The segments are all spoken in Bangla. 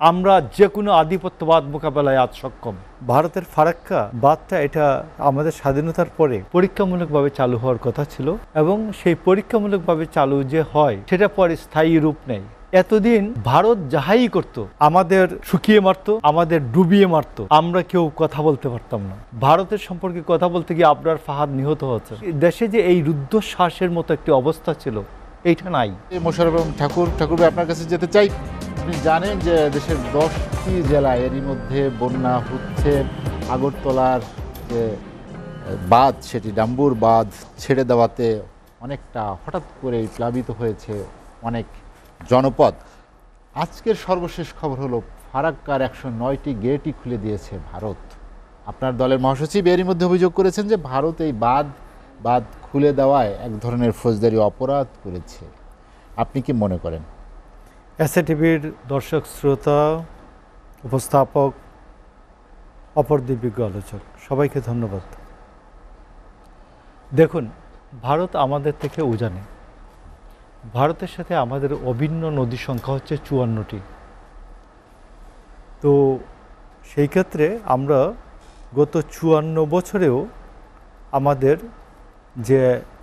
আমরা যে কোনো আধিপত্যবাদ মোকাবেলায় আজ সক্ষম। ভারতের ফারাক্কা বাঁধটা এটা আমাদের স্বাধীনতার পরে পরীক্ষামূলকভাবে চালু হওয়ার কথা ছিল, এবং সেই পরীক্ষামূলকভাবে চালু যে হয় সেটা পরে স্থায়ী রূপ নেয়। এতদিন ভারত যাহাই করত আমাদের শুকিয়ে মারত, আমাদের ডুবিয়ে মারত, আমরা কেউ কথা বলতে পারতাম না। ভারতের সম্পর্কে কথা বলতে গিয়ে আবরার ফাহাদ নিহত হচ্ছে। দেশে যে এই রুদ্ধশ্বাসের মতো একটি অবস্থা ছিল, এইটা নাই। মোশাররফ ঠাকুর ভাই, আপনার কাছে যেতে চাই। আপনি জানেন যে দেশের 10টি জেলায় এরই মধ্যে বন্যা হচ্ছে। আগরতলার যে বাঁধ, সেটি ডাম্বুর বাঁধ ছেড়ে দেওয়াতে অনেকটা হঠাৎ করেই প্লাবিত হয়েছে অনেক জনপদ। আজকের সর্বশেষ খবর হলো ফারাক্কার 109টি গেটই খুলে দিয়েছে ভারত। আপনার দলের মহাসচিব এরই মধ্যে অভিযোগ করেছেন যে ভারত এই বাঁধ খুলে দেওয়ায় এক ধরনের ফৌজদারি অপরাধ করেছে। আপনি কি মনে করেন? এসএটিভির দর্শক, শ্রোতা, উপস্থাপক, অপর দিব্যজ্ঞ আলোচক, সবাইকে ধন্যবাদ। দেখুন, ভারত আমাদের থেকে উজানে। ভারতের সাথে আমাদের অভিন্ন নদী সংখ্যা হচ্ছে 54টি। তো সেই ক্ষেত্রে আমরা গত 54 বছরেও আমাদের যে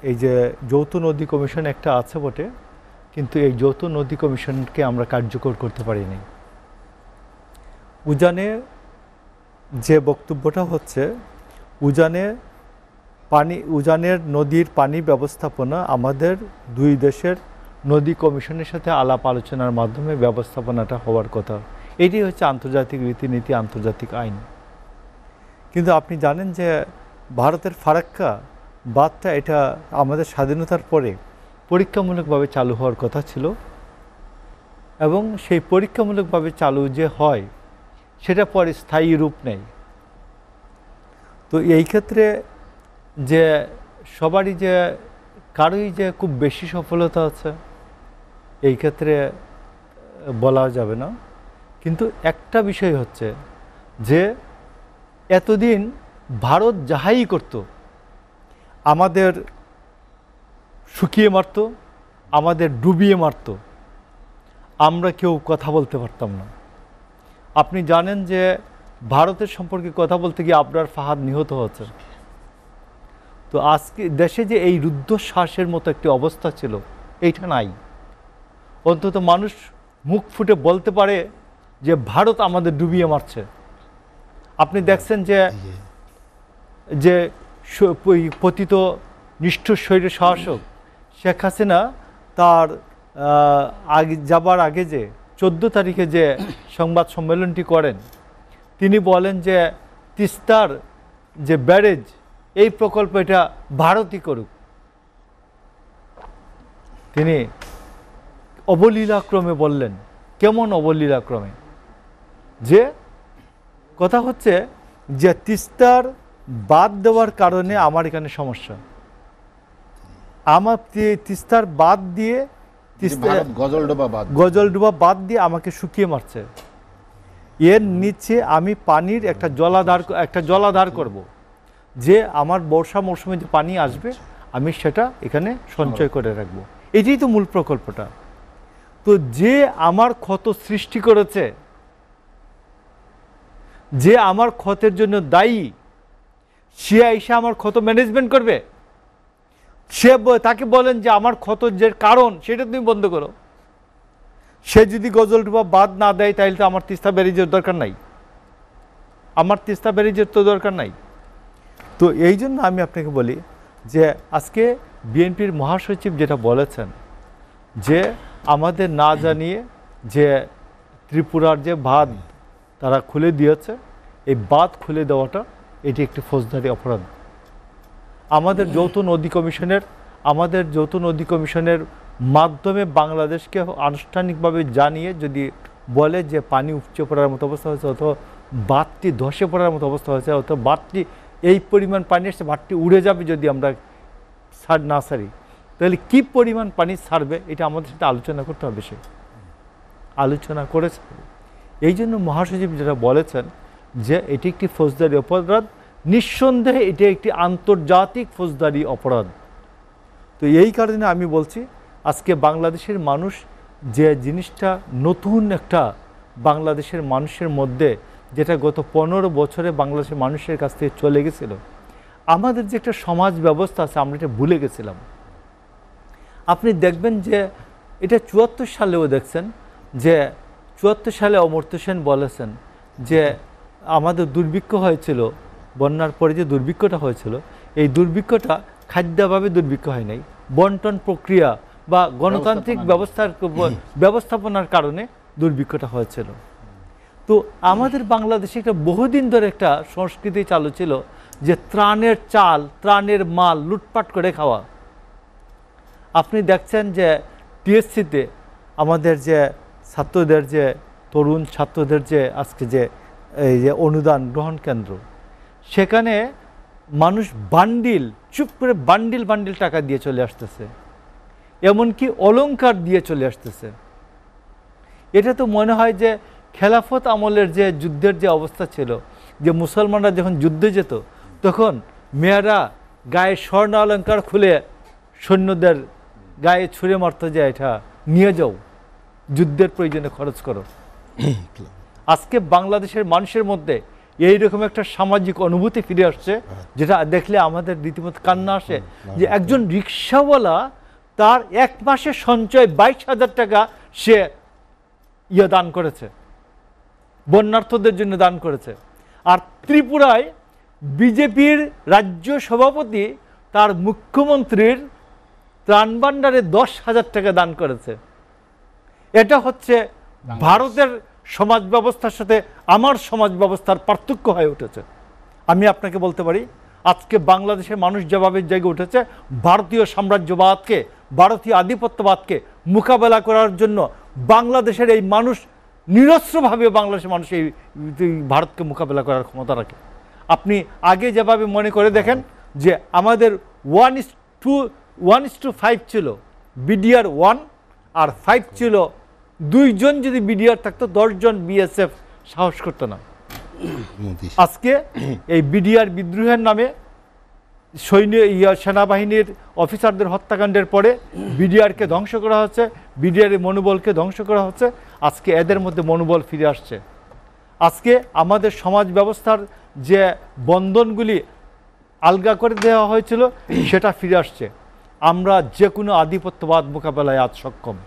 এই যে যৌথ নদী কমিশন একটা আছে বটে, কিন্তু এই যৌথ নদী কমিশনকে আমরা কার্যকর করতে পারিনি। উজানে যে বক্তব্যটা হচ্ছে, উজানের নদীর পানি ব্যবস্থাপনা আমাদের দুই দেশের নদী কমিশনের সাথে আলাপ আলোচনার মাধ্যমে ব্যবস্থাপনাটা হওয়ার কথা। এটি হচ্ছে আন্তর্জাতিক রীতিনীতি, আন্তর্জাতিক আইন। কিন্তু আপনি জানেন যে ভারতের ফারাক্কা বাঁধটা এটা আমাদের স্বাধীনতার পরে পরীক্ষামূলকভাবে চালু হওয়ার কথা ছিল, এবং সেই পরীক্ষামূলকভাবে চালু যে হয় সেটা পরে স্থায়ী রূপ নেয়। তো এই ক্ষেত্রে যে সবারই যে কারোই যে খুব বেশি সফলতা আছে এই ক্ষেত্রে বলা যাবে না। কিন্তু একটা বিষয় হচ্ছে যে এতদিন ভারত যাহাই করত আমাদের শুকিয়ে মারত, আমাদের ডুবিয়ে মারত, আমরা কেউ কথা বলতে পারতাম না। আপনি জানেন যে ভারতের সম্পর্কে কথা বলতে গিয়ে আবরার ফাহাদ নিহত হচ্ছে। তো আজকে দেশে যে এই রুদ্ধশ্বাসের মতো একটি অবস্থা ছিল, এইটা নাই। অন্তত মানুষ মুখ ফুটে বলতে পারে যে ভারত আমাদের ডুবিয়ে মারছে। আপনি দেখছেন যে পতিত নিষ্ঠুর স্বৈর শাসক শেখ হাসিনা তার যাবার আগে যে 14 তারিখে যে সংবাদ সম্মেলনটি করেন, তিনি বলেন যে তিস্তার যে ব্যারেজ, এই প্রকল্প এটা ভারতই করুক। তিনি অবলীলাক্রমে বললেন। কেমন অবলীলাক্রমে? যে কথা হচ্ছে যে তিস্তার বাদ দেওয়ার কারণে আমার এখানে সমস্যা, আমার তিস্তার বাদ দিয়ে গজলডোবা বাদ দিয়ে আমাকে শুকিয়ে মারছে। এর নিচে আমি পানির একটা জলাধার করব, যে আমার বর্ষা মৌসুমে যে পানি আসবে আমি সেটা এখানে সঞ্চয় করে রাখবো। এটাই তো মূল প্রকল্পটা। তো যে আমার ক্ষত সৃষ্টি করেছে, যে আমার ক্ষতের জন্য দায়ী, সে এসে আমার ক্ষত ম্যানেজমেন্ট করবে? তাকে বলেন যে আমার ক্ষত যে কারণ সেটা তুমি বন্ধ করো। সে যদি গজলডোবা বাদ না দেয় তাহলে তো আমার তিস্তা ব্যারেজের দরকার নাই, আমার তিস্তা ব্যারেজের তো দরকার নাই। তো এই জন্য আমি আপনাকে বলি যে আজকে বিএনপির মহাসচিব যেটা বলেছেন যে আমাদের না জানিয়ে যে ত্রিপুরার যে বাঁধ তারা খুলে দিয়েছে, এই বাঁধ খুলে দেওয়াটা এটি একটি ফৌজদারি অপরাধ। আমাদের যৌথ নদী কমিশনের মাধ্যমে বাংলাদেশকে আনুষ্ঠানিকভাবে জানিয়ে যদি বলে যে পানি উপচে পড়ার মতো অবস্থা হয়েছে, অথবা বাঁধটি ধসে পড়ার মতো অবস্থা হয়েছে, অথবা বাঁধটি এই পরিমাণ পানি এসে বাঁধটি উড়ে যাবে যদি আমরা না সারি, তাহলে কী পরিমাণ পানি ছাড়বে এটা আমাদের সাথে আলোচনা করতে হবে। সে আলোচনা করেছে। এই জন্য মহাসচিব যেটা বলেছেন যে এটি একটি ফৌজদারি অপরাধ, নিঃসন্দেহে এটি একটি আন্তর্জাতিক ফৌজদারি অপরাধ। তো এই কারণে আমি বলছি আজকে বাংলাদেশের মানুষ যে জিনিসটা নতুন একটা বাংলাদেশের মানুষের মধ্যে, যেটা গত 15 বছরে বাংলাদেশের মানুষের কাছ থেকে চলে গেছিল। আমাদের যে একটা সমাজ ব্যবস্থা আছে, আমরা এটা ভুলে গেছিলাম। আপনি দেখবেন যে এটা 74 সালেও দেখছেন যে 74 সালে অমর্ত্য সেন বলেছেন যে আমাদের দুর্ভিক্ষ হয়েছিল, বন্যার পরে যে দুর্ভিক্ষটা হয়েছিল, এই দুর্ভিক্ষটা খাদ্যাভাবে দুর্ভিক্ষ হয় নাই, বন্টন প্রক্রিয়া বা গণতান্ত্রিক ব্যবস্থাপনার কারণে দুর্ভিক্ষটা হয়েছিল। তো আমাদের বাংলাদেশে একটা বহুদিন ধরে একটা সংস্কৃতি চালু ছিল যে ত্রাণের চাল, ত্রাণের মাল লুটপাট করে খাওয়া। আপনি দেখছেন যে টিএসসিতে আমাদের যে ছাত্রদের, যে তরুণ ছাত্রদের যে আজকে যে এই যে অনুদান গ্রহণ কেন্দ্র, সেখানে মানুষ বান্ডিল, চুপ করে বান্ডিল বান্ডিল টাকা দিয়ে চলে আসতেছে, এমনকি অলংকার দিয়ে চলে আসতেছে। এটা তো মনে হয় যে খেলাফত আমলের যে যুদ্ধের যে অবস্থা ছিল, যে মুসলমানরা যখন যুদ্ধে যেত তখন মেয়েরা গায়ে স্বর্ণ অলংকার খুলে সৈন্যদের গায়ে ছুঁড়ে মারতো যে এটা নিয়ে যাও, যুদ্ধের প্রয়োজনে খরচ করো। আজকে বাংলাদেশের মানুষের মধ্যে এইরকম একটা সামাজিক অনুভূতি ফিরে আসছে, যেটা দেখলে আমাদের রীতিমতো কান্না আসে যে একজন রিক্সাওয়ালা তার 1 মাসের সঞ্চয় 22,000 টাকা সে দান করেছে, বন্যার্থদের জন্য দান করেছে। আর ত্রিপুরায় বিজেপির রাজ্য সভাপতি তার মুখ্যমন্ত্রীর ত্রাণ ভাণ্ডারে 10,000 টাকা দান করেছে। এটা হচ্ছে ভারতের সমাজ ব্যবস্থার সাথে আমার সমাজ ব্যবস্থার পার্থক্য হয়ে উঠেছে। আমি আপনাকে বলতে পারি আজকে বাংলাদেশের মানুষ যেভাবে জেগে উঠেছে, ভারতীয় সাম্রাজ্যবাদকে, ভারতীয় আধিপত্যবাদকে মোকাবেলা করার জন্য বাংলাদেশের এই মানুষ নিরস্ত্রভাবে, বাংলাদেশের মানুষ এই ভারতকে মোকাবেলা করার ক্ষমতা রাখে। আপনি আগে যেভাবে মনে করে দেখেন যে আমাদের 1:5 ছিল বিডিআর 1 আর 5 ছিল, 2 জন যদি বিডিআর থাকতো 10 জন বিএসএফ সাহস করতো না। আজকে এই বিডিআর বিদ্রোহের নামে সেনাবাহিনীর অফিসারদের হত্যাকাণ্ডের পরে বিডিআরকে ধ্বংস করা হচ্ছে, বিডিআরের মনোবলকে ধ্বংস করা হচ্ছে। আজকে এদের মধ্যে মনোবল ফিরে আসছে। আজকে আমাদের সমাজ ব্যবস্থার যে বন্ধনগুলি আলগা করে দেওয়া হয়েছিল সেটা ফিরে আসছে। আমরা যে কোনো আধিপত্যবাদ মোকাবেলায় আজ সক্ষম।